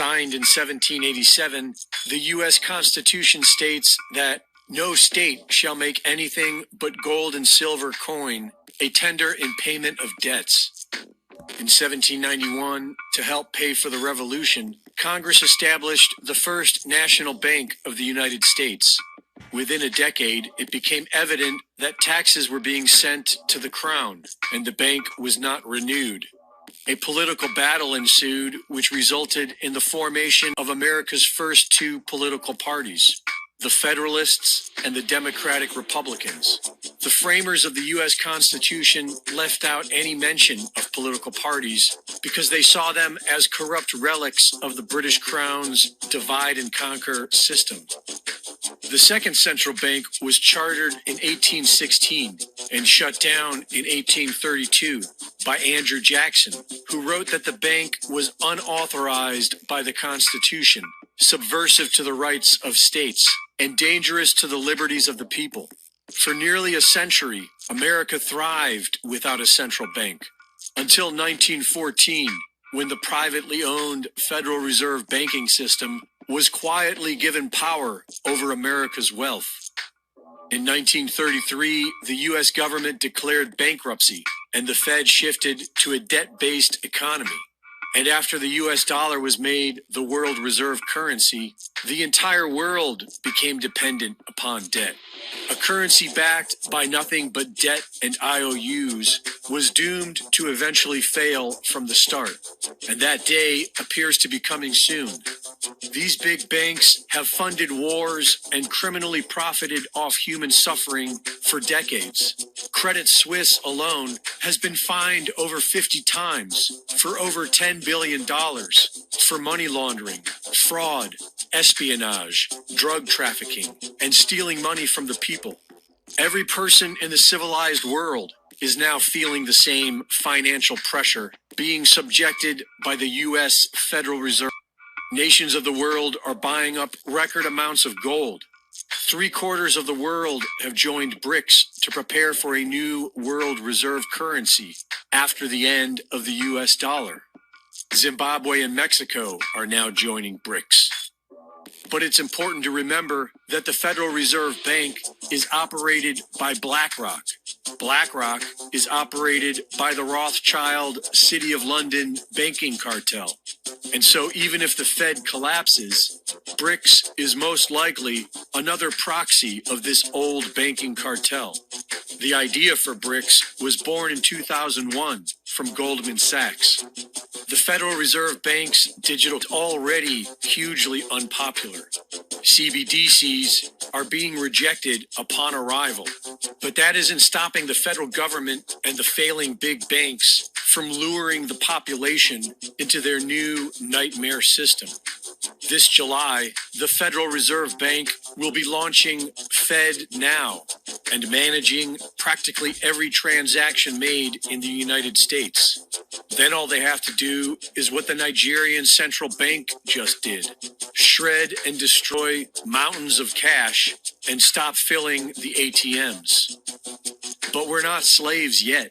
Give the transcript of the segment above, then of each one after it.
Signed in 1787, the U.S. Constitution states that no state shall make anything but gold and silver coin a tender in payment of debts. In 1791, to help pay for the Revolution, Congress established the first national bank of the United States. Within a decade, it became evident that taxes were being sent to the Crown, and the bank was not renewed. A political battle ensued, which resulted in the formation of America's first two political parties, the Federalists and the Democratic Republicans. The framers of the U.S. Constitution left out any mention of political parties because they saw them as corrupt relics of the British Crown's divide and conquer system. The second central bank was chartered in 1816 and shut down in 1832 by Andrew Jackson, who wrote that the bank was unauthorized by the Constitution, subversive to the rights of states, and dangerous to the liberties of the people. For nearly a century, America thrived without a central bank, until 1914, when the privately owned Federal Reserve banking system was quietly given power over America's wealth. In 1933, the U.S. government declared bankruptcy, and the Fed shifted to a debt-based economy. And after the U.S. dollar was made the world reserve currency, the entire world became dependent upon debt. A currency backed by nothing but debt and IOUs was doomed to eventually fail from the start. And that day appears to be coming soon. These big banks have funded wars and criminally profited off human suffering for decades. Credit Suisse alone has been fined over 50 times for over $10 billion for money laundering, fraud, espionage, drug trafficking, and stealing money from the people. Every person in the civilized world is now feeling the same financial pressure being subjected by the U.S. Federal Reserve. Nations of the world are buying up record amounts of gold. 3/4 of the world have joined Brics to prepare for a new world reserve currency after the end of the U.S. dollar. Zimbabwe and Mexico are now joining Brics. But it's important to remember that the Federal Reserve Bank is operated by BlackRock. BlackRock is operated by the Rothschild City of London banking cartel. And so even if the Fed collapses, Brics is most likely another proxy of this old banking cartel. The idea for Brics was born in 2001 from Goldman Sachs. The Federal Reserve Bank's digital is already hugely unpopular. CBDCs are being rejected upon arrival, but that isn't stopping the federal government and the failing big banks from luring the population into their new nightmare system. This July, the Federal Reserve Bank will be launching Fed Now and managing practically every transaction made in the United States. Then all they have to do is what the Nigerian central bank just did: shred and destroy mountains of cash and stop filling the ATMs. But we're not slaves yet.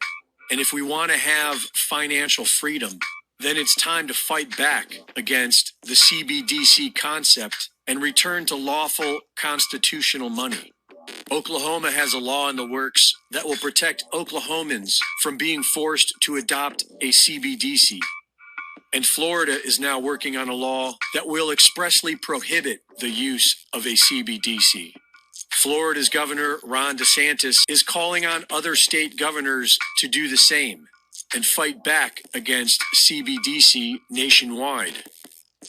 And if we want to have financial freedom, then it's time to fight back against the CBDC concept and return to lawful constitutional money. Oklahoma has a law in the works that will protect Oklahomans from being forced to adopt a CBDC. And Florida is now working on a law that will expressly prohibit the use of a CBDC. Florida's Governor Ron DeSantis is calling on other state governors to do the same and fight back against CBDC nationwide.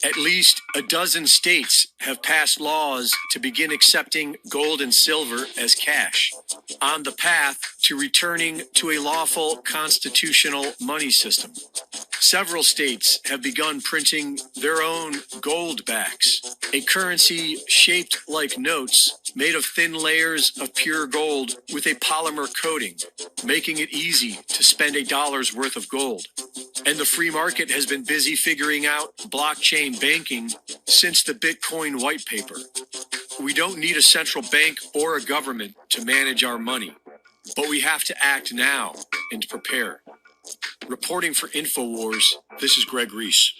At least a dozen states have passed laws to begin accepting gold and silver as cash, on the path to returning to a lawful constitutional money system. Several states have begun printing their own gold backs, a currency shaped like notes made of thin layers of pure gold with a polymer coating, making it easy to spend $1's worth of gold. And the free market has been busy figuring out blockchain banking since the Bitcoin white paper. We don't need a central bank or a government to manage our money, but we have to act now and prepare. Reporting for InfoWars, this is Greg Reese.